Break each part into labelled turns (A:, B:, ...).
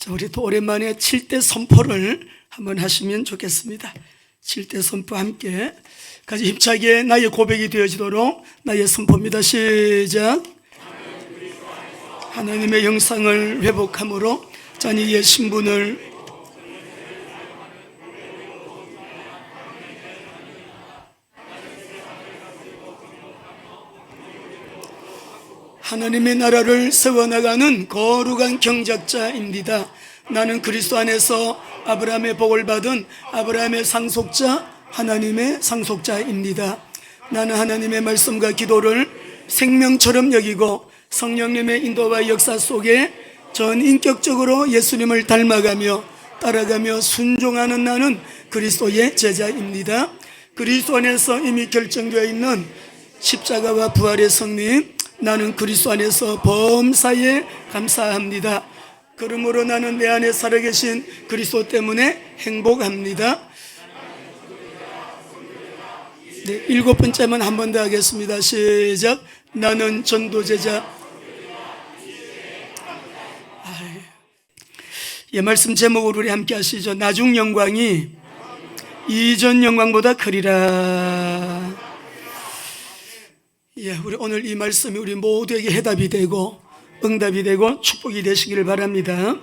A: 자, 우리 또 오랜만에 7대 선포를 한번 하시면 좋겠습니다. 7대 선포 함께 같이 힘차게 나의 고백이 되어지도록 나의 선포입니다. 시작. 하나님의 영상을 회복함으로 자녀의 신분을 하나님의 나라를 세워나가는 거룩한 경작자입니다. 나는 그리스도 안에서 아브라함의 복을 받은 아브라함의 상속자, 하나님의 상속자입니다. 나는 하나님의 말씀과 기도를 생명처럼 여기고 성령님의 인도와 역사 속에 전인격적으로 예수님을 닮아가며 따라가며 순종하는 나는 그리스도의 제자입니다. 그리스도 안에서 이미 결정되어 있는 십자가와 부활의 승리, 나는 그리스도 안에서 범사에 감사합니다. 그러므로 나는 내 안에 살아계신 그리스도 때문에 행복합니다. 네, 7번째만 한 번 더 하겠습니다. 시작. 나는 전도제자. 예, 말씀 제목으로 우리 함께 하시죠. 나중 영광이 이전 영광보다 크리라. 예, 우리 오늘 이 말씀이 우리 모두에게 해답이 되고 응답이 되고 축복이 되시기를 바랍니다.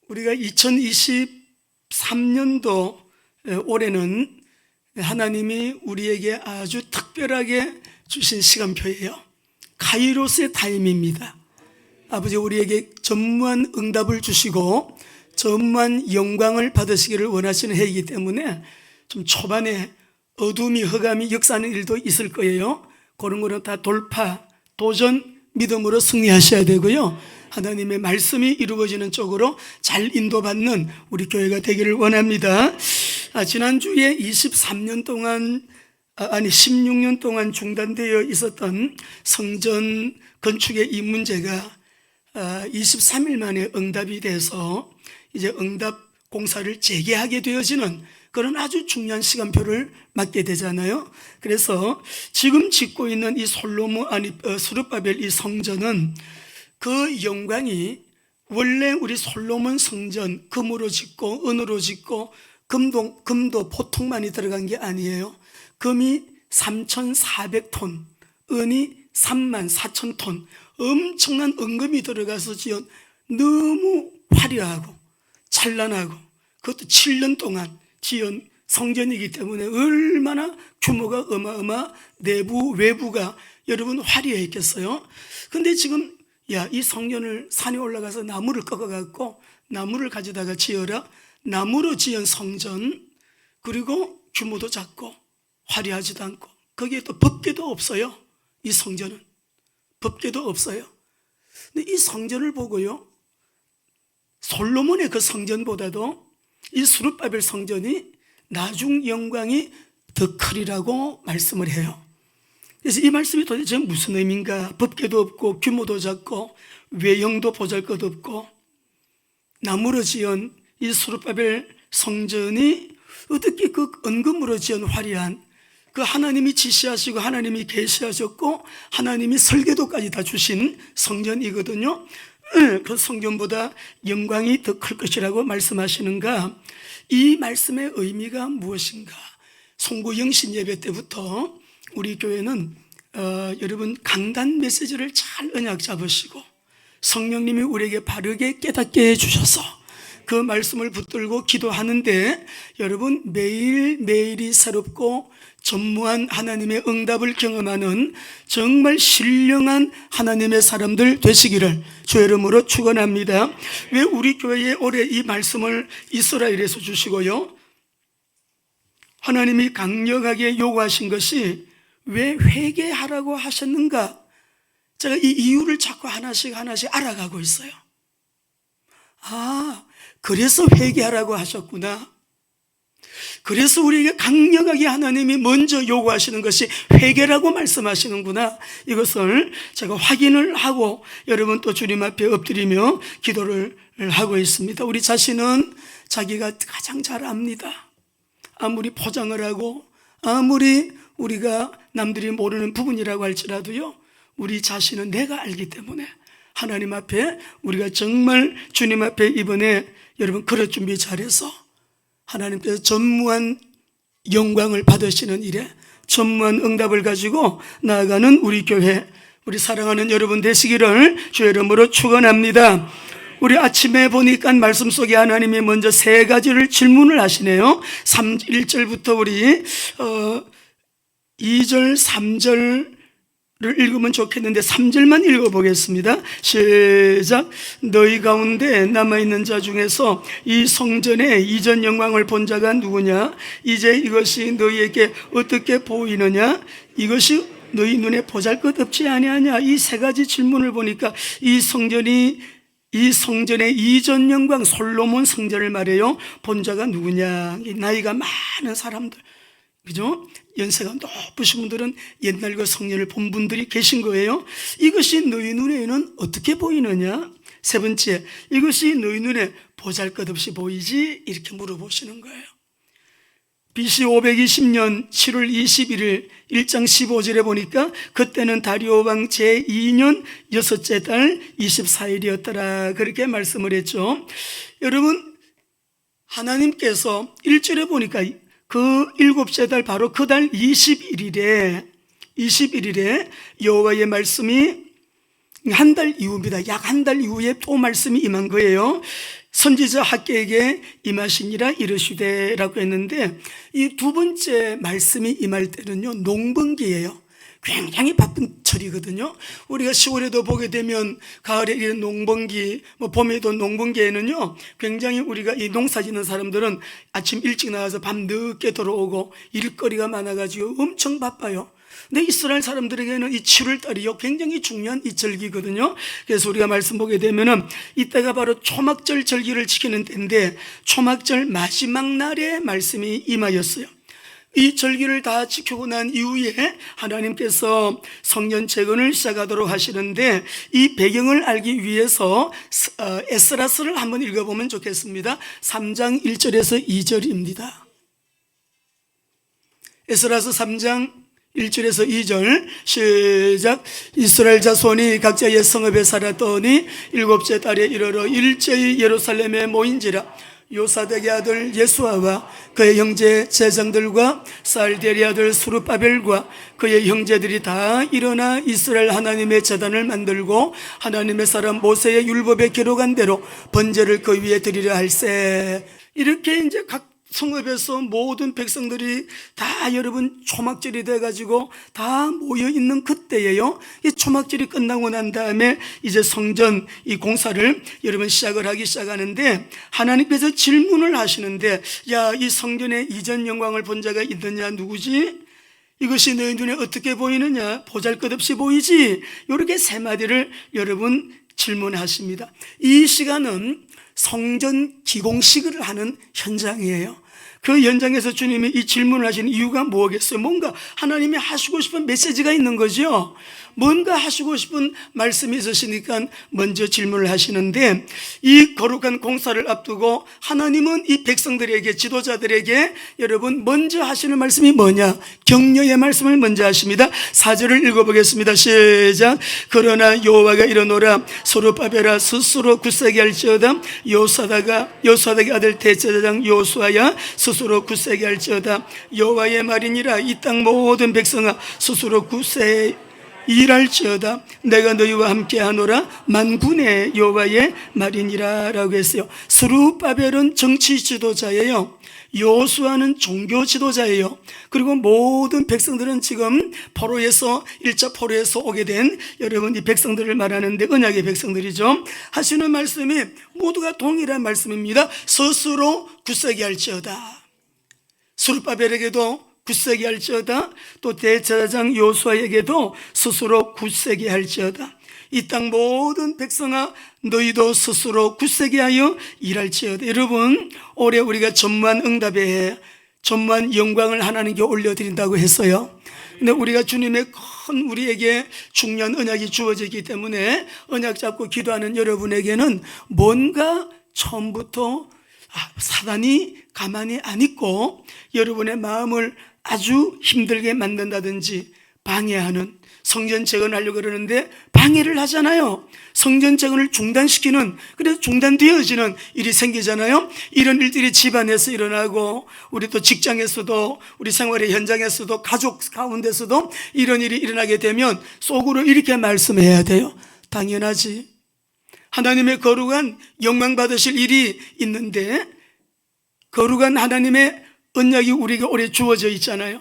A: 우리가 2023년도 올해는 하나님이 우리에게 아주 특별하게 주신 시간표예요. 카이로스의 타임입니다. 아버지, 우리에게 전무한 응답을 주시고 전무한 영광을 받으시기를 원하시는 해이기 때문에 좀 초반에 어둠이 흑암이 역사하는 일도 있을 거예요. 그런 거는 다 돌파, 도전, 믿음으로 승리하셔야 되고요. 하나님의 말씀이 이루어지는 쪽으로 잘 인도받는 우리 교회가 되기를 원합니다. 지난주에 23년 동안 16년 동안 중단되어 있었던 성전 건축의 이 문제가 23일 만에 응답이 돼서 이제 응답 공사를 재개하게 되어지는 그런 아주 중요한 시간표를 맞게 되잖아요. 그래서 지금 짓고 있는 이 스룹바벨 이 성전은 그 영광이 원래 우리 솔로몬 성전 금으로 짓고 은으로 짓고 금도 보통 많이 들어간 게 아니에요. 금이 3,400톤, 은이 34,000톤, 엄청난 은금이 들어가서 지은 너무 화려하고 찬란하고 그것도 7년 동안 지은 성전이기 때문에 얼마나 규모가 어마어마, 내부 외부가 여러분 화려했겠어요. 근데 지금 이 성전을 산에 올라가서 나무를 꺾어갖고 나무를 가져다가 지어라, 나무로 지은 성전, 그리고 규모도 작고 화려하지도 않고 거기에 또 법궤도 없어요. 이 성전은 법궤도 없어요. 근데 이 성전을 보고요, 솔로몬의 그 성전보다도 이 스룹바벨 성전이 나중 영광이 더 크리라고 말씀을 해요. 그래서 이 말씀이 도대체 무슨 의미인가? 법궤도 없고 규모도 작고 외형도 보잘것없고 나무로 지은 이 스룹바벨 성전이 어떻게 그 은금으로 지은 화려한 그 하나님이 지시하시고 하나님이 계시하셨고 하나님이 설계도까지 다 주신 성전이거든요. 그 성전보다 영광이 더 클 것이라고 말씀하시는가? 이 말씀의 의미가 무엇인가? 송구 영신 예배 때부터 우리 교회는 여러분 강단 메시지를 잘 언약 잡으시고 성령님이 우리에게 바르게 깨닫게 해주셔서 그 말씀을 붙들고 기도하는데 여러분 매일매일이 새롭고 전무한 하나님의 응답을 경험하는 정말 신령한 하나님의 사람들 되시기를 주의 이름으로 축원합니다. 왜 우리 교회에 올해 이 말씀을 이스라엘에서 주시고요, 하나님이 강력하게 요구하신 것이 왜 회개하라고 하셨는가? 제가 이 이유를 자꾸 하나씩 알아가고 있어요. 그래서 회개하라고 하셨구나. 그래서 우리에게 강력하게 하나님이 먼저 요구하시는 것이 회개라고 말씀하시는구나. 이것을 제가 확인을 하고 여러분 또 주님 앞에 엎드리며 기도를 하고 있습니다. 우리 자신은 자기가 가장 잘 압니다. 아무리 포장을 하고 아무리 우리가 남들이 모르는 부분이라고 할지라도요, 우리 자신은 내가 알기 때문에 하나님 앞에 우리가 정말 주님 앞에 이번에 여러분 그릇 준비 잘해서 하나님께서 전무한 영광을 받으시는 일에 전무한 응답을 가지고 나아가는 우리 교회, 우리 사랑하는 여러분 되시기를 주의 이름으로 축원합니다. 우리 아침에 보니까 말씀 속에 하나님이 먼저 세 가지를 질문을 하시네요. 1절부터 우리 2절, 3절을 읽으면 좋겠는데 3절만 읽어보겠습니다. 시작. 너희 가운데 남아있는 자 중에서 이 성전의 이전 영광을 본 자가 누구냐? 이제 이것이 너희에게 어떻게 보이느냐? 이것이 너희 눈에 보잘것없지 아니하냐? 이 세 가지 질문을 보니까 이 성전의 이전 영광, 솔로몬 성전을 말해요. 본 자가 누구냐? 나이가 많은 사람들, 그죠? 연세가 높으신 분들은 옛날 그 성전을 본 분들이 계신 거예요. 이것이 너희 눈에는 어떻게 보이느냐? 세 번째, 이것이 너희 눈에 보잘것없이 보이지? 이렇게 물어보시는 거예요. BC 520년 7월 21일 1장 15절에 보니까 그때는 다리오 왕 제2년 6째 달 24일이었더라 그렇게 말씀을 했죠. 여러분, 하나님께서 1절에 보니까 그 7째 달 바로 그 달 21일에 여호와의 말씀이 한 달 이후입니다. 약 한 달 이후에 또 말씀이 임한 거예요. 선지자 학개에게 임하시니라 이르시되라고 했는데 이 두 번째 말씀이 임할 때는요, 농번기예요. 굉장히 바쁜 철이거든요. 우리가 10월에도 보게 되면 가을에 이런 농번기, 봄에도 농번기에는요, 굉장히 우리가 이 농사 짓는 사람들은 아침 일찍 나가서 밤 늦게 들어오고 일거리가 많아가지고 엄청 바빠요. 근데 이스라엘 사람들에게는 이 7월달이요 굉장히 중요한 이 절기거든요. 그래서 우리가 말씀 보게 되면은 이때가 바로 초막절 절기를 지키는 때인데 초막절 마지막 날에 말씀이 임하였어요. 이 절기를 다 지키고 난 이후에 하나님께서 성전 재건을 시작하도록 하시는데 이 배경을 알기 위해서 에스라서를 한번 읽어보면 좋겠습니다. 3장 1절에서 2절입니다. 에스라서 3장 1절에서 2절 시작. 이스라엘 자손이 각자 옛 성읍에 살았더니 7째 달에 이르러 일제히 예루살렘에 모인지라. 요사덱의 아들 예수아와 그의 형제 제장들과 살데리 아들 수르바벨과 그의 형제들이 다 일어나 이스라엘 하나님의 제단을 만들고 하나님의 사람 모세의 율법에 기록한 대로 번제를 그 위에 드리려 할세. 이렇게 이제 각 성읍에서 모든 백성들이 다 여러분 초막절이 돼가지고 다 모여있는 그때예요. 이 초막절이 끝나고 난 다음에 이제 성전 이 공사를 여러분 시작을 하기 시작하는데 하나님께서 질문을 하시는데, 야, 이 성전의 이전 영광을 본 자가 있느냐? 누구지? 이것이 너희 눈에 어떻게 보이느냐? 보잘것없이 보이지? 이렇게 세 마디를 여러분 질문하십니다. 이 시간은 성전 기공식을 하는 현장이에요. 그 현장에서 주님이 이 질문을 하시는 이유가 뭐겠어요? 뭔가 하나님이 하시고 싶은 메시지가 있는 거죠. 뭔가 하시고 싶은 말씀이 있으시니까 먼저 질문을 하시는데, 이 거룩한 공사를 앞두고 하나님은 이 백성들에게, 지도자들에게 여러분 먼저 하시는 말씀이 뭐냐? 격려의 말씀을 먼저 하십니다. 4절을 읽어보겠습니다. 시작. 그러나 여호와가 이르노라. 소르바벨아 스스로 굳세게 할지어다. 요사닥의 아들 대제사장 요수아야 스스로 굳세게 할지어다. 여호와의 말이니라. 이 땅 모든 백성아 스스로 굳세 일할지어다. 내가 너희와 함께하노라. 만군의 여호와의 말이니라 라고 했어요. 스룹바벨은 정치 지도자예요. 여호수아는 종교 지도자예요. 그리고 모든 백성들은 지금 포로에서 1차 포로에서 오게 된 여러분 이 백성들을 말하는데 언약의 백성들이죠. 하시는 말씀이 모두가 동일한 말씀입니다. 스스로 굳세게 할지어다. 스룹바벨에게도 굳세게 할지어다. 또 대제사장 요수아에게도 스스로 굳세게 할지어다. 이 땅 모든 백성아 너희도 스스로 굳세게 하여 일할지어다. 여러분, 올해 우리가 전무한 응답의 해, 전무한 영광을 하나님께 올려드린다고 했어요. 근데 우리가 주님의 큰 우리에게 중요한 언약이 주어지기 때문에 언약 잡고 기도하는 여러분에게는 뭔가 처음부터 사단이 가만히 안 있고 여러분의 마음을 아주 힘들게 만든다든지 방해하는, 성전 재건하려고 그러는데 방해를 하잖아요. 성전 재건을 중단시키는, 그래서 중단되어지는 일이 생기잖아요. 이런 일들이 집안에서 일어나고, 우리 또 직장에서도, 우리 생활의 현장에서도, 가족 가운데서도 이런 일이 일어나게 되면 속으로 이렇게 말씀해야 돼요. 당연하지. 하나님의 거룩한 영광 받으실 일이 있는데, 거룩한 하나님의 언약이 우리에게 오래 주어져 있잖아요.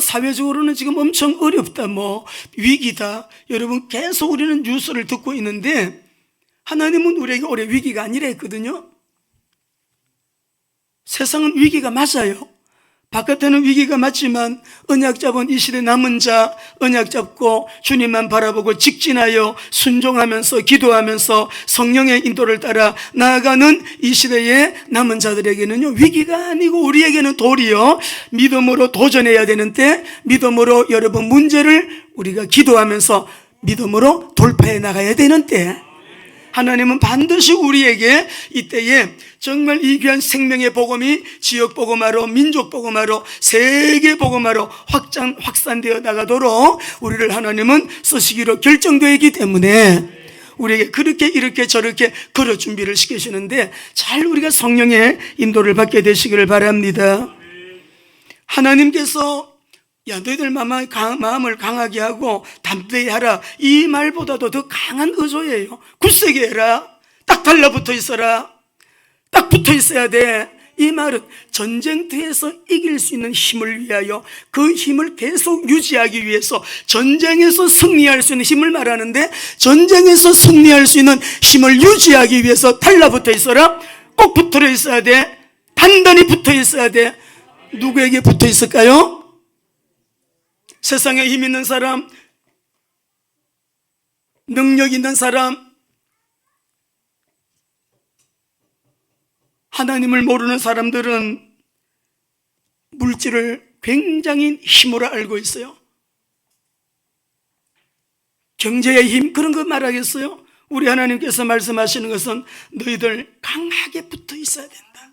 A: 사회적으로는 지금 엄청 어렵다, 위기다. 여러분, 계속 우리는 뉴스를 듣고 있는데, 하나님은 우리에게 올해 위기가 아니라 했거든요. 세상은 위기가 맞아요. 바깥에는 위기가 맞지만 언약 잡은 이 시대 남은 자, 언약 잡고 주님만 바라보고 직진하여 순종하면서 기도하면서 성령의 인도를 따라 나아가는 이 시대의 남은 자들에게는요, 위기가 아니고 우리에게는 도리어 믿음으로 도전해야 되는데, 믿음으로 여러분 문제를 우리가 기도하면서 믿음으로 돌파해 나가야 되는데, 하나님은 반드시 우리에게 이때에 정말 이 귀한 생명의 복음이 지역 복음화로, 민족 복음화로, 세계 복음화로 확산되어 나가도록 우리를 하나님은 쓰시기로 결정되어 있기 때문에 우리에게 그렇게 이렇게 저렇게 걸어 준비를 시키시는데, 잘 우리가 성령의 인도를 받게 되시기를 바랍니다. 하나님께서 야, 너희들 마음을 강하게 하고 담대히 하라, 이 말보다도 더 강한 의조예요. 굳세게 해라. 딱 달라붙어 있어라. 딱 붙어 있어야 돼. 이 말은 전쟁터에서 이길 수 있는 힘을 위하여, 그 힘을 계속 유지하기 위해서 전쟁에서 승리할 수 있는 힘을 말하는데, 전쟁에서 승리할 수 있는 힘을 유지하기 위해서 달라붙어 있어라. 꼭 붙어 있어야 돼. 단단히 붙어 있어야 돼. 누구에게 붙어 있을까요? 세상에 힘 있는 사람, 능력 있는 사람, 하나님을 모르는 사람들은 물질을 굉장히 힘으로 알고 있어요. 경제의 힘, 그런 거 말하겠어요? 우리 하나님께서 말씀하시는 것은 너희들 강하게 붙어 있어야 된다.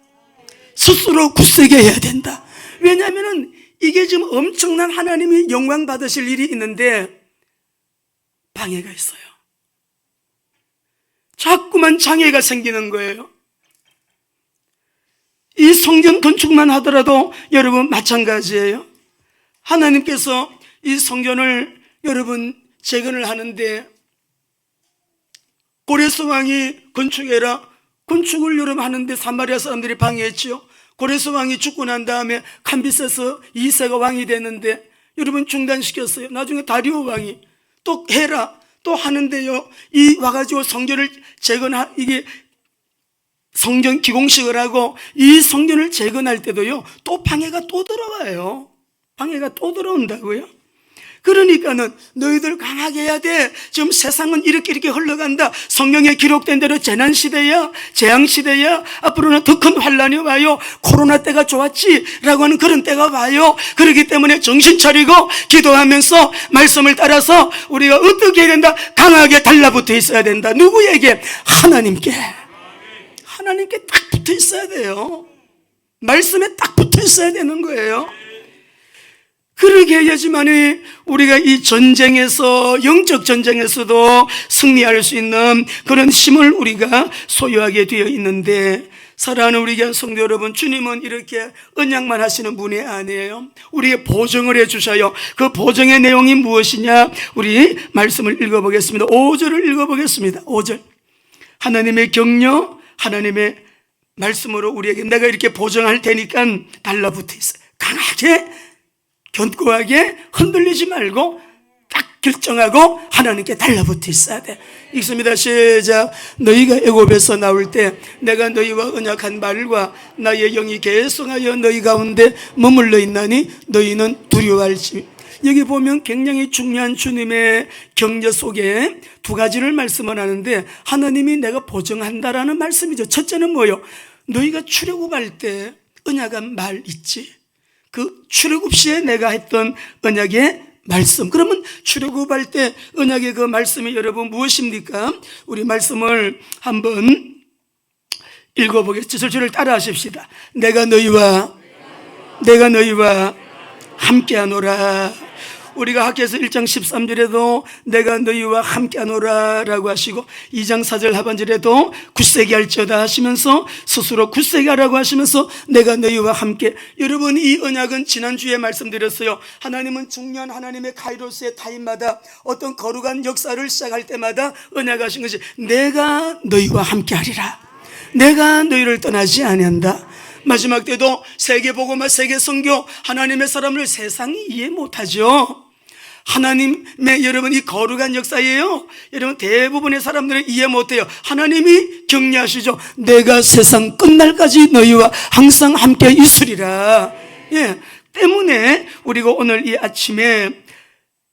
A: 스스로 굳세게 해야 된다. 왜냐하면 이게 지금 엄청난 하나님이 영광 받으실 일이 있는데 방해가 있어요. 자꾸만 장애가 생기는 거예요. 이 성전 건축만 하더라도 여러분 마찬가지예요. 하나님께서 이 성전을 여러분 재건을 하는데, 고레스 왕이 건축해라, 건축을 여러분 하는데 사마리아 사람들이 방해했지요. 고레스 왕이 죽고 난 다음에 캄비세스 2세가 왕이 됐는데 여러분 중단시켰어요. 나중에 다리오 왕이 또 해라, 또 하는데요, 이 와가지고 성전을 이게 성전 기공식을 하고 이 성전을 재건할 때도요, 또 방해가 또 들어와요. 방해가 또 들어온다고요. 그러니까는 너희들 강하게 해야 돼. 지금 세상은 이렇게 흘러간다. 성경에 기록된 대로 재난시대야, 재앙시대야, 앞으로는 더 큰 환란이 와요. 코로나 때가 좋았지 라고 하는 그런 때가 와요. 그렇기 때문에 정신 차리고 기도하면서 말씀을 따라서 우리가 어떻게 해야 된다? 강하게 달라붙어 있어야 된다. 누구에게? 하나님께. 하나님께 딱 붙어 있어야 돼요. 말씀에 딱 붙어 있어야 되는 거예요. 그렇게 해야지만이 우리가 이 전쟁에서, 영적 전쟁에서도 승리할 수 있는 그런 힘을 우리가 소유하게 되어 있는데, 사랑하는 우리 교회 성도 여러분, 주님은 이렇게 언약만 하시는 분이 아니에요. 우리에게 보증을 해주셔요. 그 보증의 내용이 무엇이냐? 우리 말씀을 읽어보겠습니다. 5절을 읽어보겠습니다. 5절. 하나님의 격려, 하나님의 말씀으로 우리에게 내가 이렇게 보증할 테니까 달라붙어 있어요. 강하게, 견고하게 흔들리지 말고 딱 결정하고 하나님께 달라붙어 있어야 돼. 읽습니다. 시작. 너희가 애굽에서 나올 때 내가 너희와 언약한 말과 나의 영이 계속하여 너희 가운데 머물러 있나니 너희는 두려워할지. 여기 보면 굉장히 중요한 주님의 격려 속에 두 가지를 말씀을 하는데, 하나님이 내가 보증한다라는 말씀이죠. 첫째는 뭐예요? 너희가 출애굽할 때 언약한 말 있지? 그 출애굽 시에 내가 했던 언약의 말씀. 그러면 출애굽할 때 언약의 그 말씀이 여러분 무엇입니까? 우리 말씀을 한번 읽어보겠습니다. 저를 따라 하십시다. 내가 너희와 함께하노라. 우리가 학교에서 1장 13절에도 내가 너희와 함께하노라 라고 하시고 2장 4절 하반절에도 굳세게 할지어다 하시면서 스스로 굳세게 하라고 하시면서 내가 너희와 함께. 여러분, 이 언약은 지난주에 말씀드렸어요. 하나님은 중요한 하나님의 카이로스의 타임마다 어떤 거룩한 역사를 시작할 때마다 언약하신 것이 내가 너희와 함께하리라, 내가 너희를 떠나지 아니한다. 마지막 때도 세계복음화, 세계선교, 하나님의 사람을 세상이 이해 못하죠. 하나님의 여러분 이 거룩한 역사예요. 여러분 대부분의 사람들은 이해 못해요. 하나님이 격려하시죠. 내가 세상 끝날까지 너희와 항상 함께 있으리라. 예, 때문에 우리가 오늘 이 아침에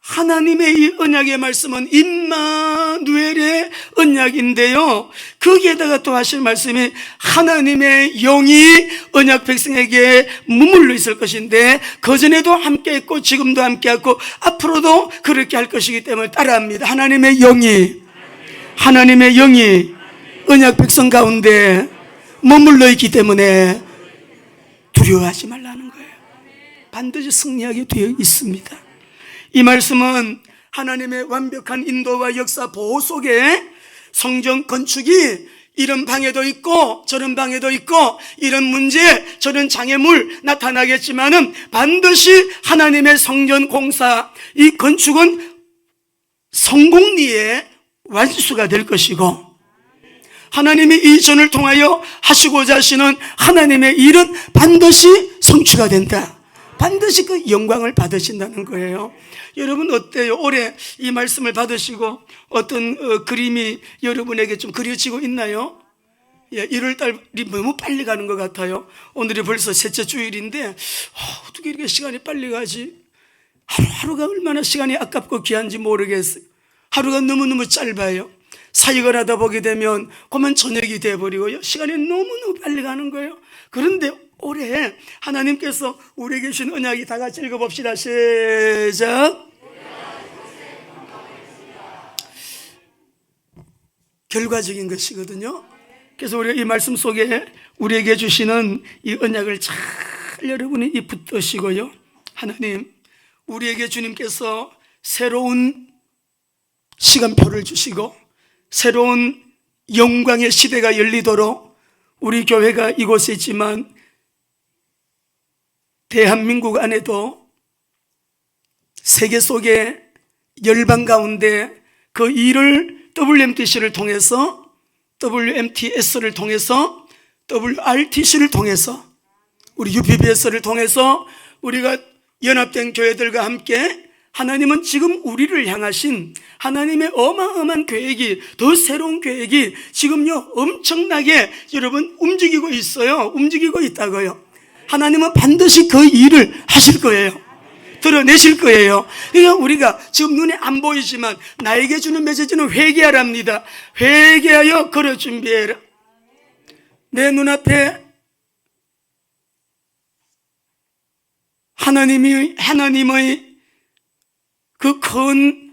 A: 하나님의 이 언약의 말씀은 임마누엘의 언약인데요, 거기에다가 또 하실 말씀이 하나님의 영이 언약 백성에게 머물러 있을 것인데 그전에도 함께 했고 지금도 함께 하고 앞으로도 그렇게 할 것이기 때문에 따라합니다. 하나님의 영이 언약 백성 가운데 머물러 있기 때문에 두려워하지 말라는 거예요. 반드시 승리하게 되어 있습니다. 이 말씀은 하나님의 완벽한 인도와 역사 보호 속에 성전 건축이 이런 방에도 있고 저런 방에도 있고 이런 문제 저런 장애물 나타나겠지만은 반드시 하나님의 성전 공사, 이 건축은 성공리의 완수가 될 것이고 하나님이 이 전을 통하여 하시고자 하시는 하나님의 일은 반드시 성취가 된다. 반드시 그 영광을 받으신다는 거예요. 여러분 어때요? 올해 이 말씀을 받으시고 어떤 그림이 여러분에게 좀 그려지고 있나요? 예, 1월달이 너무 빨리 가는 것 같아요. 오늘이 벌써 셋째 주일인데 어떻게 이렇게 시간이 빨리 가지? 하루하루가 얼마나 시간이 아깝고 귀한지 모르겠어요. 하루가 너무너무 짧아요. 사역을 하다 보게 되면 그만 저녁이 돼버리고요, 시간이 너무너무 빨리 가는 거예요. 그런데 올해 하나님께서 우리에게 주신 언약이 다 같이 읽어봅시다. 시작. 결과적인 것이거든요. 그래서 우리가 이 말씀 속에 우리에게 주시는 이 언약을 잘 여러분이 붙드시고요, 하나님 우리에게 주님께서 새로운 시간표를 주시고 새로운 영광의 시대가 열리도록 우리 교회가 이곳에 있지만 대한민국 안에도 세계 속에 열방 가운데 그 일을 WMTC를 통해서, WMTS를 통해서, WRTC를 통해서, 우리 UPBS를 통해서 우리가 연합된 교회들과 함께 하나님은 지금 우리를 향하신 하나님의 어마어마한 계획이, 더 새로운 계획이 지금요 엄청나게 여러분 움직이고 있어요. 움직이고 있다고요. 하나님은 반드시 그 일을 하실 거예요. 드러내실 거예요. 그러니까 우리가 지금 눈에 안 보이지만 나에게 주는 메시지는 회개하랍니다. 회개하여 걸어 준비해라. 내 눈앞에 하나님의 그 큰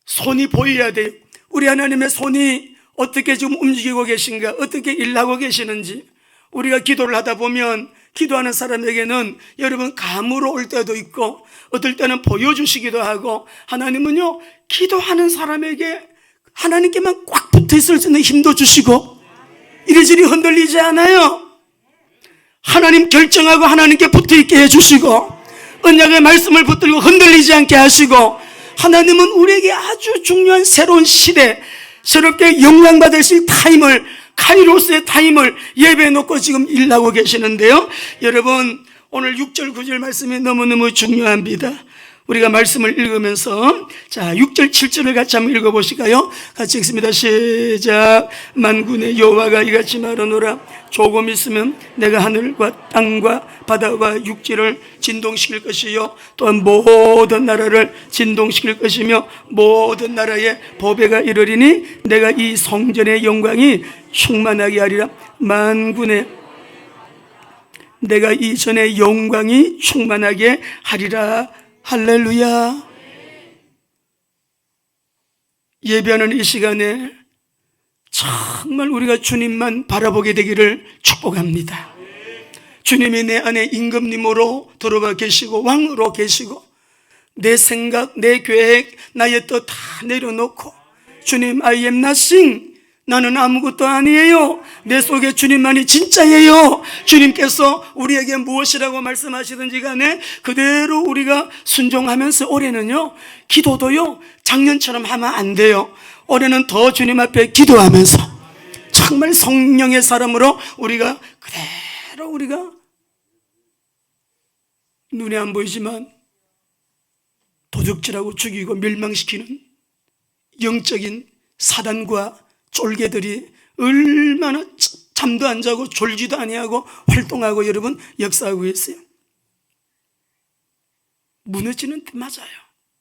A: 손이 보여야 돼요. 우리 하나님의 손이 어떻게 지금 움직이고 계신가, 어떻게 일하고 계시는지. 우리가 기도를 하다 보면 기도하는 사람에게는 여러분 감으로 올 때도 있고 어떨 때는 보여주시기도 하고, 하나님은요 기도하는 사람에게 하나님께만 꽉 붙어 있을 수 있는 힘도 주시고 이리저리 흔들리지 않아요. 하나님 결정하고 하나님께 붙어 있게 해주시고 언약의 말씀을 붙들고 흔들리지 않게 하시고, 하나님은 우리에게 아주 중요한 새로운 시대, 새롭게 영광받으실 타임을, 카이로스의 타임을 예배해 놓고 지금 일하고 계시는데요, 여러분 오늘 6절 9절 말씀이 너무너무 중요합니다. 우리가 말씀을 읽으면서 자 6절 7절을 같이 한번 읽어보실까요? 같이 읽습니다. 시작. 만군의 여호와가 이같이 말하노라. 조금 있으면 내가 하늘과 땅과 바다와 육지를 진동시킬 것이요 또한 모든 나라를 진동시킬 것이며 모든 나라에 보배가 이르리니 내가 이 성전의 영광이 충만하게 하리라. 만군의 내가 이 전의 영광이 충만하게 하리라. 할렐루야. 예배하는 이 시간에 정말 우리가 주님만 바라보게 되기를 축복합니다. 주님이 내 안에 임금님으로 들어와 계시고 왕으로 계시고 내 생각, 내 계획, 나의 뜻 다 내려놓고 주님, I am nothing. 나는 아무것도 아니에요. 내 속에 주님만이 진짜예요. 주님께서 우리에게 무엇이라고 말씀하시든지 간에 그대로 우리가 순종하면서, 올해는요, 기도도요, 작년처럼 하면 안 돼요. 올해는 더 주님 앞에 기도하면서 정말 성령의 사람으로 우리가 그대로 우리가 눈에 안 보이지만 도둑질하고 죽이고 멸망시키는 영적인 사단과 쫄개들이 얼마나 잠도 안 자고 졸지도 아니하고 활동하고 여러분 역사하고 있어요. 무너지는 데 맞아요.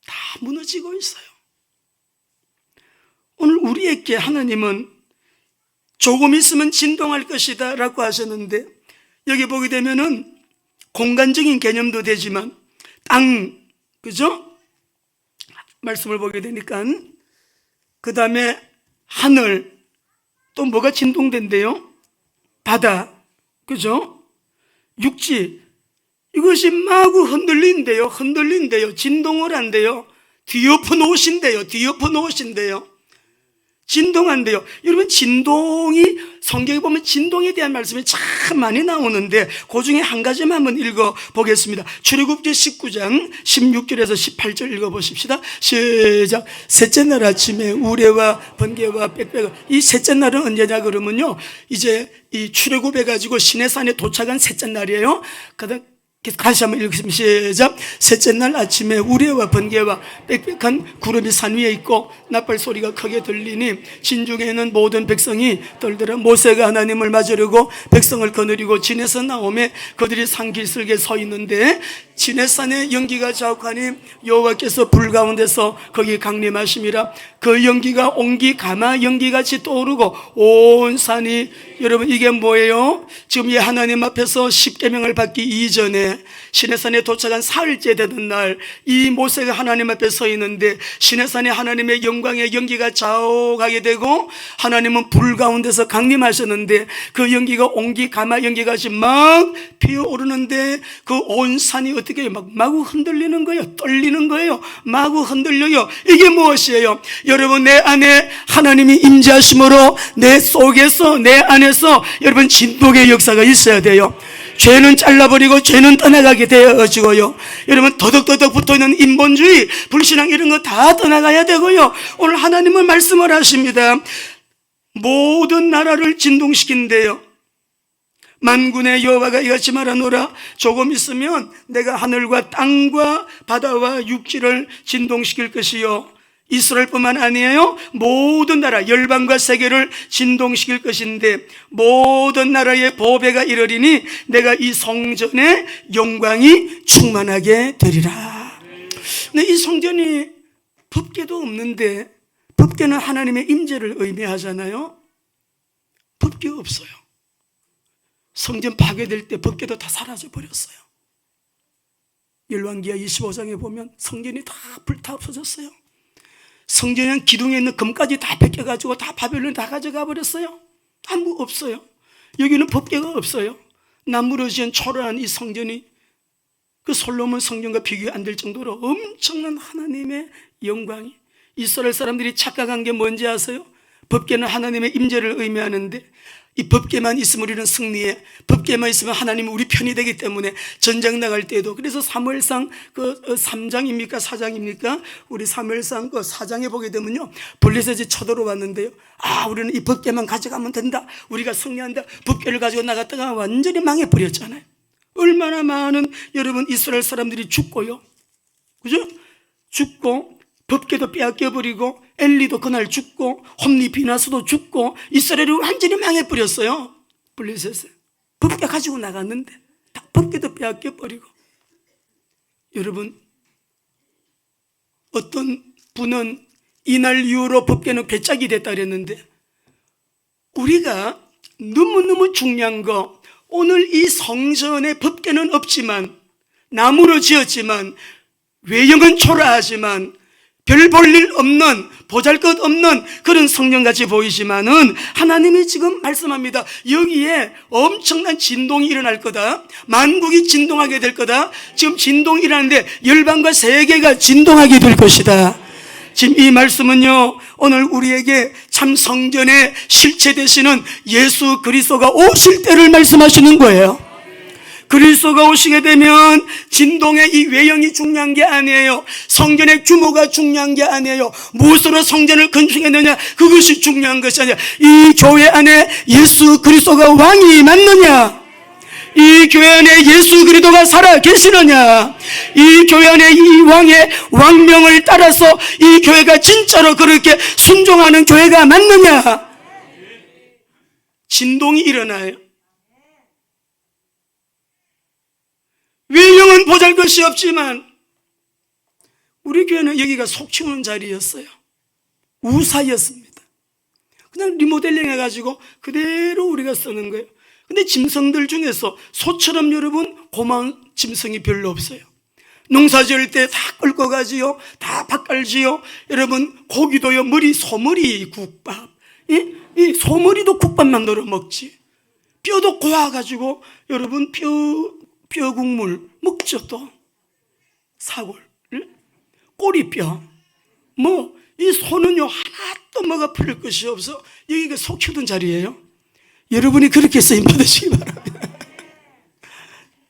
A: 다 무너지고 있어요. 오늘 우리에게 하나님은 조금 있으면 진동할 것이다 라고 하셨는데, 여기 보게 되면은 공간적인 개념도 되지만 땅, 그죠? 말씀을 보게 되니까 그 다음에 하늘, 또 뭐가 진동된대요? 바다, 그죠? 육지, 이것이 마구 흔들린대요. 진동을 한대요. 뒤엎어 놓으신대요. 진동한대요. 여러분, 진동이, 성경에 보면 진동에 대한 말씀이 참 많이 나오는데 그 중에 한 가지만 한번 읽어보겠습니다. 출애굽기 19장 16절에서 18절 읽어보십시다. 시작. 셋째 날 아침에 우레와 번개와 빽빽. 이 셋째 날은 언제냐 그러면요, 이제 이 출애굽해가지고 시내산에 도착한 셋째 날이에요. 다시 한번 읽겠습니다. 시작. 셋째 날 아침에 우레와 번개와 빽빽한 구름이 산 위에 있고 나팔 소리가 크게 들리니 진중에는 모든 백성이 떨더라. 모세가 하나님을 맞으려고 백성을 거느리고 진에서 나오매 그들이 산기슭에 서 있는데 시내산에 연기가 자욱하니 여호와께서 불 가운데서 거기 강림하심이라. 그 연기가 옹기 가마 연기같이 떠오르고 온 산이, 여러분 이게 뭐예요? 지금 이 하나님 앞에서 십계명을 받기 이전에 시내산에 도착한 사흘째 되던 날, 이 모세가 하나님 앞에 서 있는데 시내산에 하나님의 영광의 연기가 자욱하게 되고 하나님은 불 가운데서 강림하셨는데 그 연기가 옹기 가마 연기같이 막 피어오르는데 그 온 산이 어떻게 해요? 마구 흔들리는 거예요. 떨리는 거예요. 마구 흔들려요. 이게 무엇이에요? 여러분, 내 안에 하나님이 임재하심으로 내 속에서, 내 안에서 여러분 진동의 역사가 있어야 돼요. 죄는 잘라버리고 죄는 떠나가게 되어지고요. 여러분, 더덕더덕 붙어있는 인본주의, 불신앙 이런 거 다 떠나가야 되고요. 오늘 하나님은 말씀을 하십니다. 모든 나라를 진동시킨대요. 만군의 여호와가 이같이 말하노라. 조금 있으면 내가 하늘과 땅과 바다와 육지를 진동시킬 것이요, 이스라엘뿐만 아니에요, 모든 나라 열방과 세계를 진동시킬 것인데 모든 나라의 보배가 이르리니 내가 이 성전의 영광이 충만하게 되리라. 근데 이 성전이 법궤도 없는데, 법궤는 하나님의 임재를 의미하잖아요. 법궤 없어요. 성전 파괴될 때 법궤도 다 사라져 버렸어요. 열왕기하 25장에 보면 성전이 다 불타 없어졌어요. 성전의 기둥에 있는 금까지 다 벗겨가지고 다 바벨론 다 가져가 버렸어요. 아무 없어요. 여기는 법궤가 없어요. 나무로 지은 초라한 이 성전이 그 솔로몬 성전과 비교 안 될 정도로 엄청난 하나님의 영광이. 이스라엘 사람들이 착각한 게 뭔지 아세요? 법궤는 하나님의 임재를 의미하는데 이 법궤만 있으면 우리는 승리해. 법궤만 있으면 하나님이 우리 편이 되기 때문에 전쟁 나갈 때도. 그래서 사무엘상 그 3장입니까 4장입니까? 우리 사무엘상 그 4장에 보게 되면요, 블레셋이 쳐들어왔는데요, 우리는 이 법궤만 가져가면 된다, 우리가 승리한다. 법궤를 가지고 나갔다가 완전히 망해버렸잖아요. 얼마나 많은 여러분 이스라엘 사람들이 죽고요, 그죠? 죽고 법궤도 빼앗겨버리고 엘리도 그날 죽고 홈리 비나스도 죽고 이스라엘이 완전히 망해버렸어요. 블레셋에 법궤 가지고 나갔는데 다 법궤도 빼앗겨버리고. 여러분, 어떤 분은 이날 이후로 법궤는 괴짝이 됐다 그랬는데, 우리가 너무너무 중요한 거, 오늘 이 성전에 법궤는 없지만, 나무로 지었지만, 외형은 초라하지만 별 볼 일 없는, 보잘것없는 그런 성령같이 보이지만은 하나님이 지금 말씀합니다. 여기에 엄청난 진동이 일어날 거다. 만국이 진동하게 될 거다. 지금 진동이 일어나는데 열방과 세계가 진동하게 될 것이다. 지금 이 말씀은요, 오늘 우리에게 참 성전의 실체 되시는 예수 그리스도가 오실 때를 말씀하시는 거예요. 그리스도가 오시게 되면 진동의 이 외형이 중요한 게 아니에요. 성전의 규모가 중요한 게 아니에요. 무엇으로 성전을 건축했느냐, 그것이 중요한 것이 아니라 이 교회 안에 예수 그리스도가 왕이 맞느냐, 이 교회 안에 예수 그리스도가 살아 계시느냐, 이 교회 안에 이 왕의 왕명을 따라서 이 교회가 진짜로 그렇게 순종하는 교회가 맞느냐. 진동이 일어나요. 외형은 보잘것이 없지만 우리 교회는 여기가 속치우는 자리였어요. 우사였습니다. 그냥 리모델링 해가지고 그대로 우리가 쓰는 거예요. 근데 짐승들 중에서 소처럼 여러분 고마운 짐승이 별로 없어요. 농사 지을 때 다 끌고 가지요, 다 밭갈지요. 여러분 고기도요, 소머리 국밥, 이 소머리도 국밥 만들어 먹지. 뼈도 고와가지고 여러분 뼈 국물 먹죠. 또 사골, 꼬리뼈, 이 소는요 하나도 뭐가 풀릴 것이 없어. 여기가 속 키우던 자리예요. 여러분이 그렇게 쓰임 받으시기 바랍니다.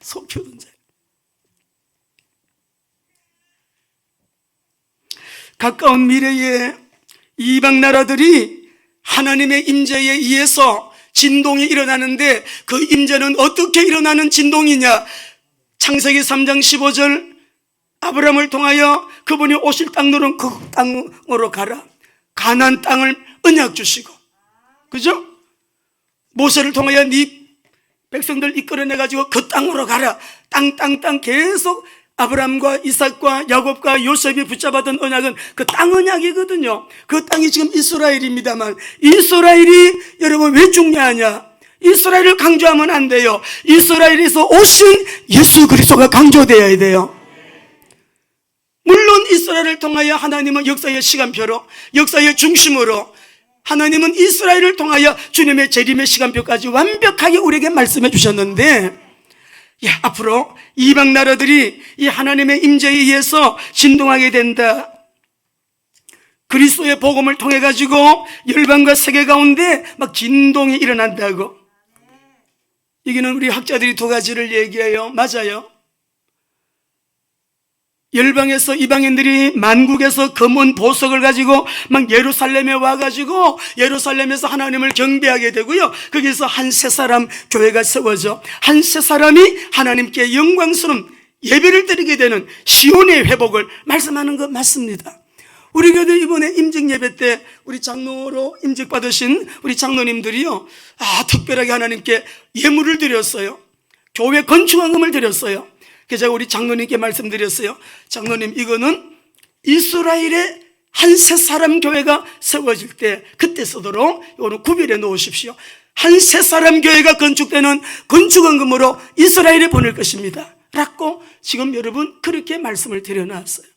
A: 속 키우던 자리. 가까운 미래에 이방 나라들이 하나님의 임재에 의해서 진동이 일어나는데 그 임재는 어떻게 일어나는 진동이냐? 창세기 3장 15절, 아브라함을 통하여 그분이 오실 땅으로는 그 땅으로 가라. 가나안 땅을 언약 주시고, 그죠? 모세를 통하여 네 백성들 이끌어내가지고 그 땅으로 가라. 땅 계속 아브라함과 이삭과 야곱과 요셉이 붙잡았던 언약은 그 땅 언약이거든요. 그 땅이 지금 이스라엘입니다만, 이스라엘이 여러분 왜 중요하냐? 이스라엘을 강조하면 안 돼요. 이스라엘에서 오신 예수 그리스도가 강조되어야 돼요. 물론 이스라엘을 통하여 하나님은 역사의 시간표로, 역사의 중심으로 하나님은 이스라엘을 통하여 주님의 재림의 시간표까지 완벽하게 우리에게 말씀해 주셨는데, 앞으로 이방 나라들이 이 하나님의 임재에 의해서 진동하게 된다. 그리스도의 복음을 통해 가지고 열방과 세계 가운데 막 진동이 일어난다고. 여기는 우리 학자들이 두 가지를 얘기해요. 맞아요. 열방에서 이방인들이 만국에서 검은 보석을 가지고 막 예루살렘에 와가지고 예루살렘에서 하나님을 경배하게 되고요, 거기서 한 세 사람 교회가 세워져 한 세 사람이 하나님께 영광스러운 예배를 드리게 되는 시온의 회복을 말씀하는 거 맞습니다. 우리 교회 이번에 임직 예배 때 우리 장로로 임직받으신 우리 장로님들이요, 특별하게 하나님께 예물을 드렸어요. 교회 건축헌금을 드렸어요. 그래서 제가 우리 장로님께 말씀드렸어요. 장로님, 이거는 이스라엘의 한 세 사람 교회가 세워질 때 그때 쓰도록 이거는 구별해 놓으십시오. 한 세 사람 교회가 건축되는 건축헌금으로 이스라엘에 보낼 것입니다 라고 지금 여러분 그렇게 말씀을 드려놨어요.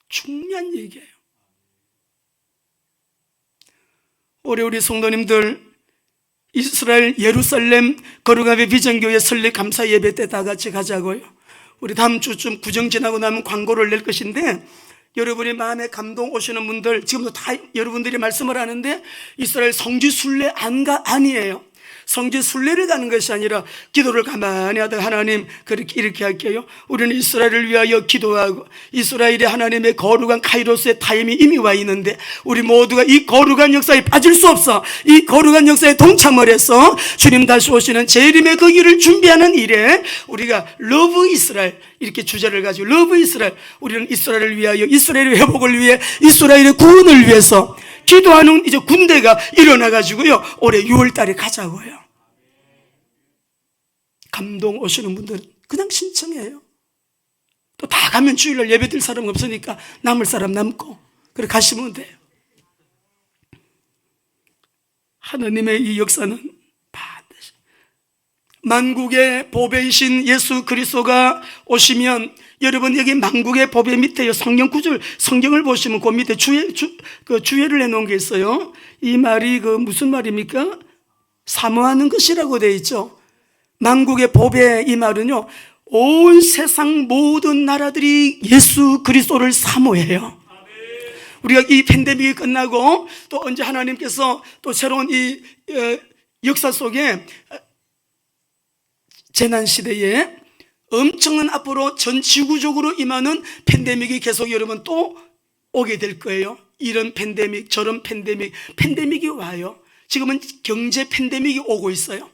A: 중요한 얘기예요. 올해 우리 성도님들 이스라엘 예루살렘 거룩함의 비전교회 설립 감사 예배 때 다 같이 가자고요. 우리 다음 주쯤 구정 지나고 나면 광고를 낼 것인데, 여러분이 마음에 감동 오시는 분들 지금도 다 여러분들이 말씀을 하는데 이스라엘 성지 순례 아니에요. 성지 순례를 가는 것이 아니라 기도를 가만히 하다가 하나님 이렇게 할게요. 우리는 이스라엘을 위하여 기도하고 이스라엘의 하나님의 거룩한 카이로스의 타임이 이미 와 있는데 우리 모두가 이 거룩한 역사에 빠질 수 없어. 이 거룩한 역사에 동참을 해서 주님 다시 오시는 재림의 그 일을 준비하는 일에 우리가 러브 이스라엘 이렇게 주제를 가지고 러브 이스라엘, 우리는 이스라엘을 위하여 이스라엘의 회복을 위해 이스라엘의 구원을 위해서 기도하는 이제 군대가 일어나가지고요, 올해 6월 달에 가자고요. 감동 오시는 분들은 그냥 신청해요. 또 다 가면 주일날 예배 드릴 사람 없으니까 남을 사람 남고 그래 가시면 돼요. 하나님의 이 역사는 반드시 만국의 보배이신 예수 그리스도가 오시면, 여러분 여기 만국의 보배 밑에요, 성경 구절, 성경을 보시면 그 밑에 주예를 해놓은 게 있어요. 이 말이 무슨 말입니까? 사모하는 것이라고 되어 있죠. 만국의 보배, 이 말은요, 온 세상 모든 나라들이 예수 그리스도를 사모해요. 우리가 이 팬데믹이 끝나고 또 언제 하나님께서 또 새로운 이 역사 속에 재난시대에 엄청난 앞으로 전 지구적으로 임하는 팬데믹이 계속 여러분 또 오게 될 거예요. 이런 팬데믹, 저런 팬데믹이 와요. 지금은 경제 팬데믹이 오고 있어요.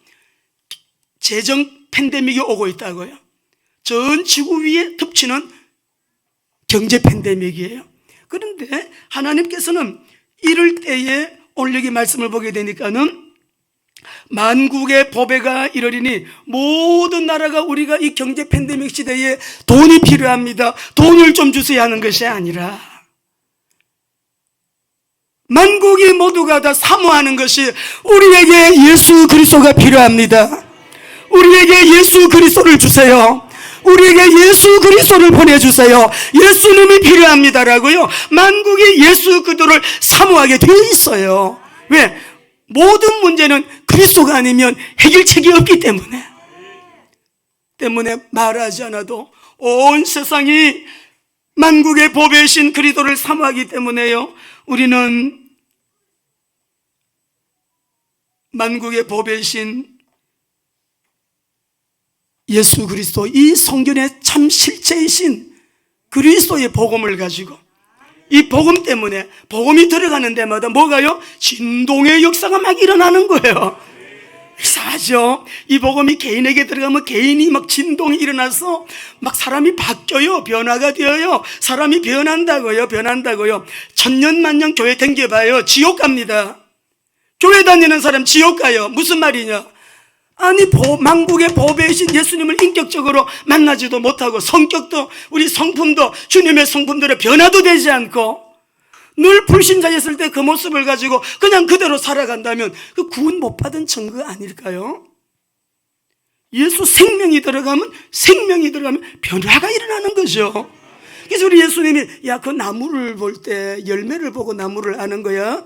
A: 재정 팬데믹이 오고 있다고요. 전 지구 위에 덮치는 경제 팬데믹이에요. 그런데 하나님께서는 이럴 때에 오늘 여기 말씀을 보게 되니까는 만국의 보배가 이러리니, 모든 나라가 우리가 이 경제 팬데믹 시대에 돈이 필요합니다, 돈을 좀 주세요 하는 것이 아니라, 만국이 모두가 다 사모하는 것이 우리에게 예수 그리스도가 필요합니다. 우리에게 예수 그리스도를 주세요. 우리에게 예수 그리스도를 보내주세요. 예수님이 필요합니다라고요. 만국이 예수 그리스도를 사모하게 되어 있어요. 왜? 모든 문제는 그리스도가 아니면 해결책이 없기 때문에 말하지 않아도 온 세상이 만국의 보배이신 그리스도를 사모하기 때문에요, 우리는 만국의 보배이신 예수 그리스도, 이 성경의 참 실체이신 그리스도의 복음을 가지고, 이 복음 때문에, 복음이 들어가는 데마다 뭐가요? 진동의 역사가 막 일어나는 거예요. 이상하죠? 이 복음이 개인에게 들어가면 개인이 막 진동이 일어나서 막 사람이 바뀌어요. 변화가 되어요. 사람이 변한다고요. 천년만년 교회 댕겨봐요. 지옥 갑니다. 교회 다니는 사람 지옥 가요. 무슨 말이냐? 아니, 만국의 보배이신 예수님을 인격적으로 만나지도 못하고, 성격도, 우리 성품도, 주님의 성품대로 변화도 되지 않고, 늘 불신자였을 때 그 모습을 가지고 그냥 그대로 살아간다면 그 구원 못 받은 증거 아닐까요? 예수 생명이 들어가면 변화가 일어나는 거죠. 그래서 우리 예수님이, 야, 그 나무를 볼 때 열매를 보고 나무를 아는 거야.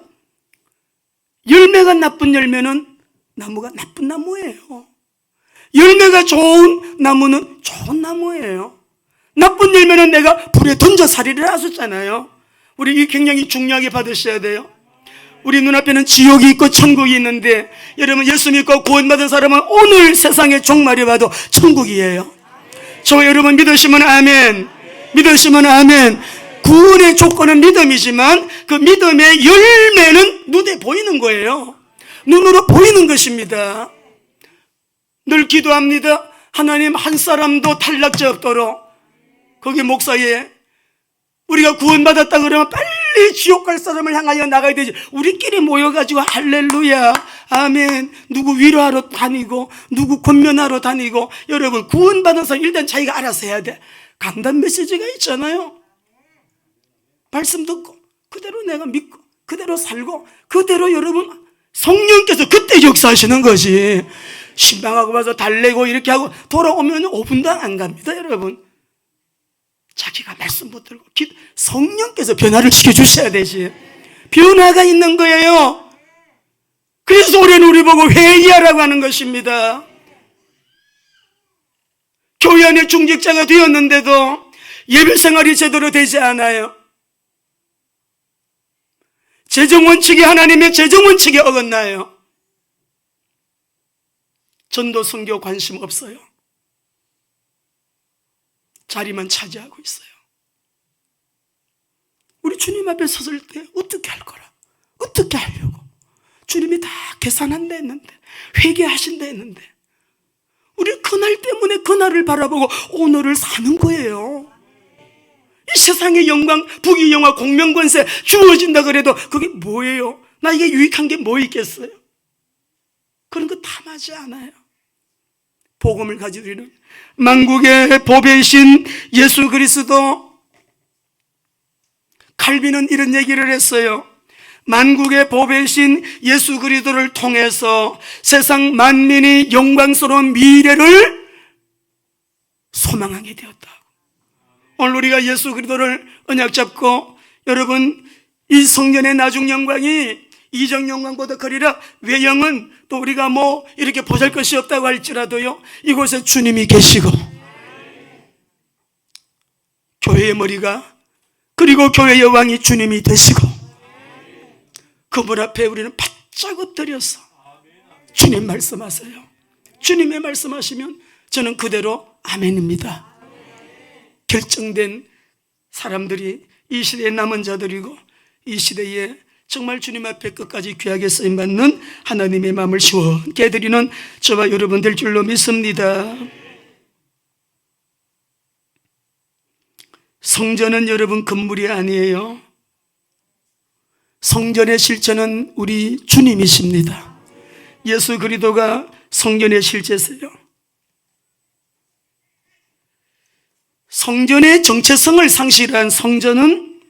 A: 열매가 나쁜 열매는 나무가 나쁜 나무예요. 열매가 좋은 나무는 좋은 나무예요. 나쁜 열매는 내가 불에 던져 살리라 하셨잖아요. 우리 이 굉장히 중요하게 받으셔야 돼요. 우리 눈앞에는 지옥이 있고 천국이 있는데, 여러분 예수 믿고 구원받은 사람은 오늘 세상의 종말이 봐도 천국이에요. 저 여러분 믿으시면 아멘. 구원의 조건은 믿음이지만 그 믿음의 열매는 눈에 보이는 거예요. 눈으로 보이는 것입니다. 늘 기도합니다. 하나님, 한 사람도 탈락자 없도록. 거기 목사에 우리가 구원받았다 그러면 빨리 지옥 갈 사람을 향하여 나가야 되지. 우리끼리 모여가지고 할렐루야, 아멘, 누구 위로하러 다니고 누구 권면하러 다니고. 여러분, 구원받은 사람 일단 자기가 알아서 해야 돼. 강단 메시지가 있잖아요. 말씀 듣고 그대로 내가 믿고 그대로 살고 그대로, 여러분 성령께서 그때 역사하시는 거지. 신방하고 와서 달래고 이렇게 하고 돌아오면 5분도 안 갑니다. 여러분, 자기가 말씀 붙들고 성령께서 변화를 시켜주셔야 되지. 변화가 있는 거예요. 그래서 올해는 우리 보고 회개하라고 하는 것입니다. 교회 안에 중직자가 되었는데도 예배 생활이 제대로 되지 않아요. 재정원칙이, 하나님의 재정원칙에 어긋나요. 전도 선교 관심 없어요. 자리만 차지하고 있어요. 우리 주님 앞에 섰을 때 어떻게 할 거라, 어떻게 하려고 주님이 다 계산한다 했는데, 회개하신다 했는데, 우리 그날 때문에 그날을 바라보고 오늘을 사는 거예요. 이 세상의 영광, 부귀 영화, 공명권세 주어진다 그래도 그게 뭐예요? 나에게 유익한 게 뭐 있겠어요? 그런 거 탐하지 않아요. 복음을 가지고 우리는 만국의 보배이신 예수 그리스도. 칼빈은 이런 얘기를 했어요. 만국의 보배신 예수 그리스도를 통해서 세상 만민이 영광스러운 미래를 소망하게 되었다. 오늘 우리가 예수 그리스도를 언약 잡고, 여러분, 이 성전의 나중 영광이 이전 영광보다 거리라. 외형은 또 우리가 이렇게 보잘 것이 없다고 할지라도요, 이곳에 주님이 계시고 교회의 머리가, 그리고 교회의 왕이 주님이 되시고, 그분 앞에 우리는 바짝 엎드려서 주님 말씀하세요. 주님의 말씀하시면 저는 그대로 아멘입니다. 결정된 사람들이 이 시대의 남은 자들이고, 이 시대에 정말 주님 앞에 끝까지 귀하게 쓰임받는 하나님의 마음을 시원케 해드리는 저와 여러분 될 줄로 믿습니다. 성전은 여러분 건물이 아니에요. 성전의 실체는 우리 주님이십니다. 예수 그리스도가 성전의 실체세요. 성전의 정체성을 상실한 성전은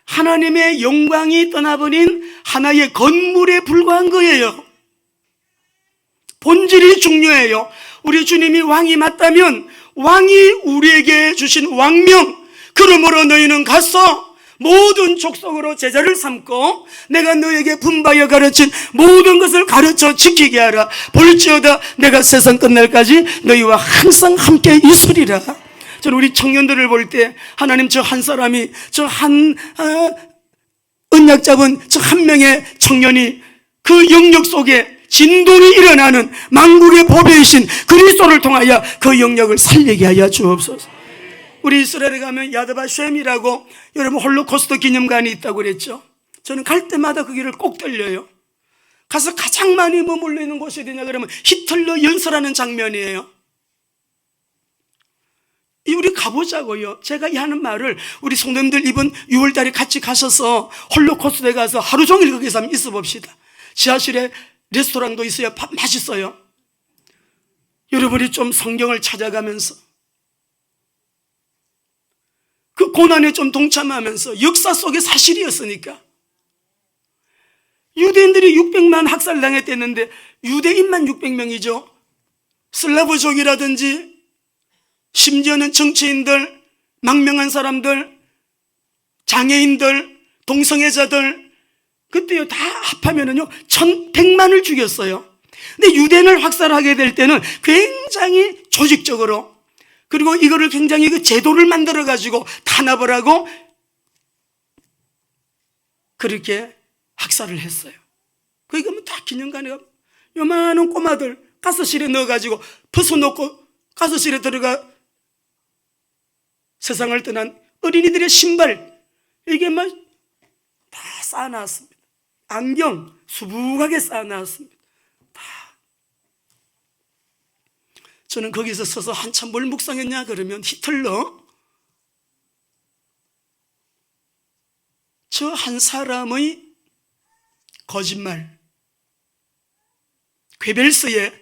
A: 하나님의 영광이 떠나버린 하나의 건물에 불과한 거예요. 본질이 중요해요. 우리 주님이 왕이 맞다면 왕이 우리에게 주신 왕명, 그러므로 너희는 가서 모든 족속으로 제자를 삼고 내가 너에게 분바여 가르친 모든 것을 가르쳐 지키게 하라. 볼지어다 내가 세상 끝날까지 너희와 항상 함께 있으리라. 저는 우리 청년들을 볼 때 하나님, 저 한 사람이, 저 한 언약 잡은 저 한 명의 청년이 그 영역 속에 진동이 일어나는 만국의 보배이신 그리스도를 통하여 그 영역을 살리게 하여 주옵소서. 우리 이스라엘에 가면 야드바 쉔이라고 여러분 홀로코스트 기념관이 있다고 그랬죠. 저는 갈 때마다 그 길을 꼭 들려요. 가서 가장 많이 머물러 있는 곳이 어디냐 그러면 히틀러 연설하는 장면이에요. 우리 가보자고요. 제가 이 하는 말을 우리 성도님들 이번 6월달에 같이 가셔서 홀로코스트에 가서 하루 종일 거기서 한번 있어 봅시다. 지하실에 레스토랑도 있어요. 밥 맛있어요. 여러분이 좀 성경을 찾아가면서 그 고난에 좀 동참하면서, 역사 속의 사실이었으니까. 유대인들이 600만 학살당했댔는데 유대인만 600명이죠. 슬라브족이라든지 심지어는 정치인들, 망명한 사람들, 장애인들, 동성애자들, 그때요 다 합하면은요 1,100만을 죽였어요. 근데 유대인을 학살하게 될 때는 굉장히 조직적으로, 그리고 이거를 굉장히 그 제도를 만들어 가지고 탄압을 하고 그렇게 학살을 했어요. 거기 가면 다 기념관에 가면 요만한 꼬마들 가스실에 넣어가지고 벗어놓고 가스실에 들어가 세상을 떠난 어린이들의 신발, 이게 막 다 쌓아놨습니다. 안경 수북하게 쌓아놨습니다. 다. 저는 거기서 서서 한참 뭘 묵상했냐 그러면 히틀러, 저 한 사람의 거짓말, 괴벨스의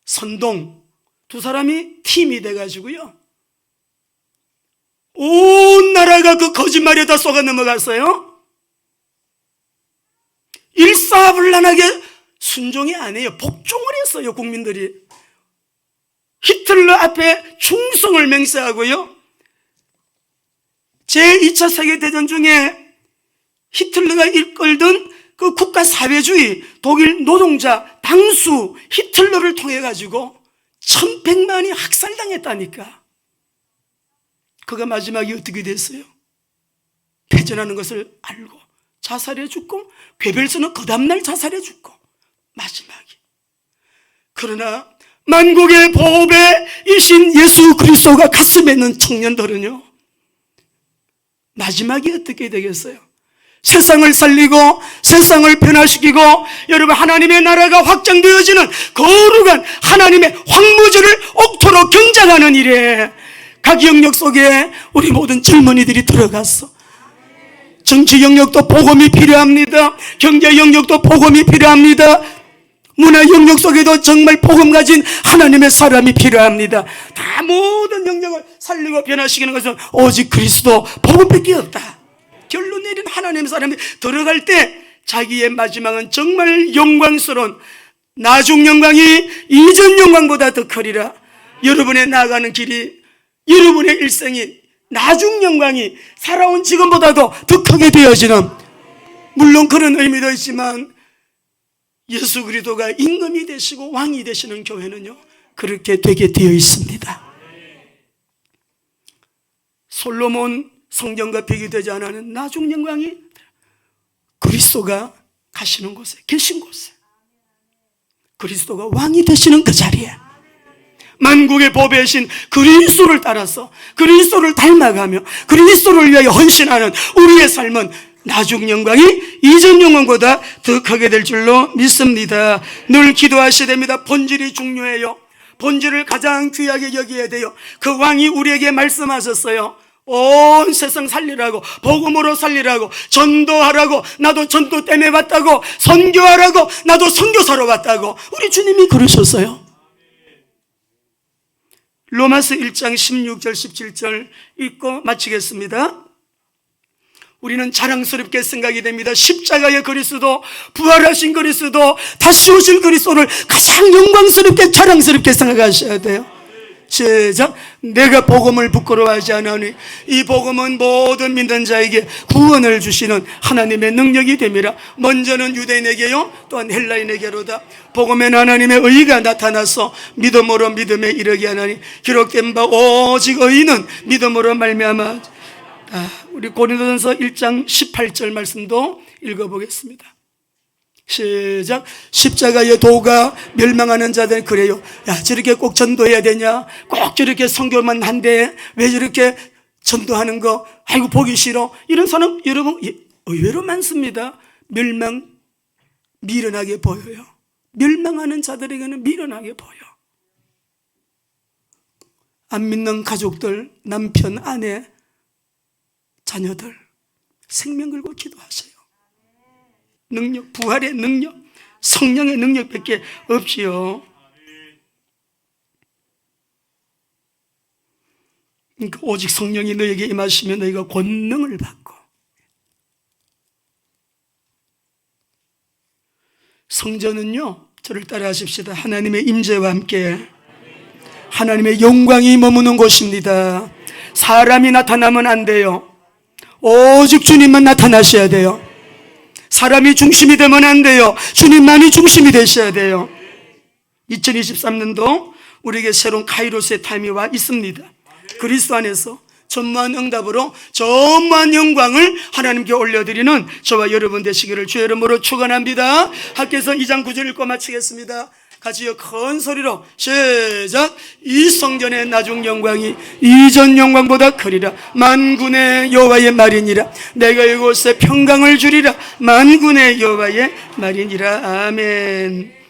A: 선동, 두 사람이 팀이 돼가지고요 온 나라가 그 거짓말에 다 속아 넘어갔어요. 일사불란하게 순종이 아니에요. 복종을 했어요. 국민들이 히틀러 앞에 충성을 맹세하고요. 제2차 세계대전 중에 히틀러가 이끌던 그 국가 사회주의, 독일 노동자 당수 히틀러를 통해 가지고 1,100만이 학살당했다니까. 그가 마지막에 어떻게 됐어요? 패전하는 것을 알고 자살해 죽고, 괴벨스는 그 다음날 자살해 죽고, 마지막에. 그러나 만국의 보배이신 예수 그리스도가 가슴에 있는 청년들은요 마지막에 어떻게 되겠어요? 세상을 살리고 세상을 변화시키고 여러분 하나님의 나라가 확장되어지는 거룩한 하나님의 황무지를 옥토로 경작하는 일에 각 영역 속에 우리 모든 젊은이들이 들어갔어. 정치 영역도 복음이 필요합니다. 경제 영역도 복음이 필요합니다. 문화 영역 속에도 정말 복음 가진 하나님의 사람이 필요합니다. 다 모든 영역을 살리고 변화시키는 것은 오직 그리스도 복음밖에 없다. 결론 내린 하나님의 사람이 들어갈 때 자기의 마지막은 정말 영광스러운 나중 영광이 이전 영광보다 더 크리라. 여러분의 나아가는 길이, 여러분의 일생이 나중 영광이 살아온 지금보다도 더 크게 되어지는, 물론 그런 의미도 있지만 예수 그리스도가 임금이 되시고 왕이 되시는 교회는요 그렇게 되게 되어 있습니다. 솔로몬 성전과 비교되지 않는 나중 영광이 그리스도가 가시는 곳에, 계신 곳에, 그리스도가 왕이 되시는 그 자리에 만국의 보배이신 그리스도를 따라서 그리스도를 닮아가며 그리스도를 위하여 헌신하는 우리의 삶은 나중 영광이 이전 영광보다 더 크게 될 줄로 믿습니다. 늘 기도하셔야 됩니다. 본질이 중요해요. 본질을 가장 귀하게 여겨야 돼요. 그 왕이 우리에게 말씀하셨어요. 온 세상 살리라고, 복음으로 살리라고, 전도하라고, 나도 전도 때문에 왔다고, 선교하라고, 나도 선교사로 왔다고 우리 주님이 그러셨어요. 로마서 1장 16절 17절 읽고 마치겠습니다. 우리는 자랑스럽게 생각이 됩니다. 십자가의 그리스도, 부활하신 그리스도, 다시 오실 그리스도를 가장 영광스럽게 자랑스럽게 생각하셔야 돼요. 시작. 내가 복음을 부끄러워하지 않으니 이 복음은 모든 믿는 자에게 구원을 주시는 하나님의 능력이 됨이라. 먼저는 유대인에게요 또한 헬라인에게로다. 복음에는 하나님의 의가 나타나서 믿음으로 믿음에 이르게 하나니 기록된 바 오직 의인은 믿음으로 말미암아. 우리 고린도전서 1장 18절 말씀도 읽어보겠습니다. 시작. 십자가의 도가 멸망하는 자들 그래요. 야, 저렇게 꼭 전도해야 되냐? 꼭 저렇게 선교만 한데 왜 저렇게 전도하는 거? 아이고 보기 싫어. 이런 사람 여러분 의외로 많습니다. 미련하게 보여요. 멸망하는 자들에게는 미련하게 보여. 안 믿는 가족들, 남편, 아내, 자녀들 생명 걸고 기도하세요. 능력, 부활의 능력, 성령의 능력밖에 없지요. 그러니까 오직 성령이 너에게 임하시면 너희가 권능을 받고, 성전은요 저를 따라 하십시다. 하나님의 임재와 함께 하나님의 영광이 머무는 곳입니다. 사람이 나타나면 안 돼요. 오직 주님만 나타나셔야 돼요. 사람이 중심이 되면 안 돼요. 주님만이 중심이 되셔야 돼요. 2023년도 우리에게 새로운 카이로스의 타임이 와 있습니다. 그리스도 안에서 전무한 응답으로 전무한 영광을 하나님께 올려드리는 저와 여러분 되시기를 주의 이름으로 축원합니다. 학교에서 2장 9절 읽고 마치겠습니다. 같이요 큰 소리로 시작. 이 성전의 나중 영광이 이전 영광보다 크리라. 만군의 여호와의 말이니라. 내가 이곳에 평강을 주리라. 만군의 여호와의 말이니라. 아멘.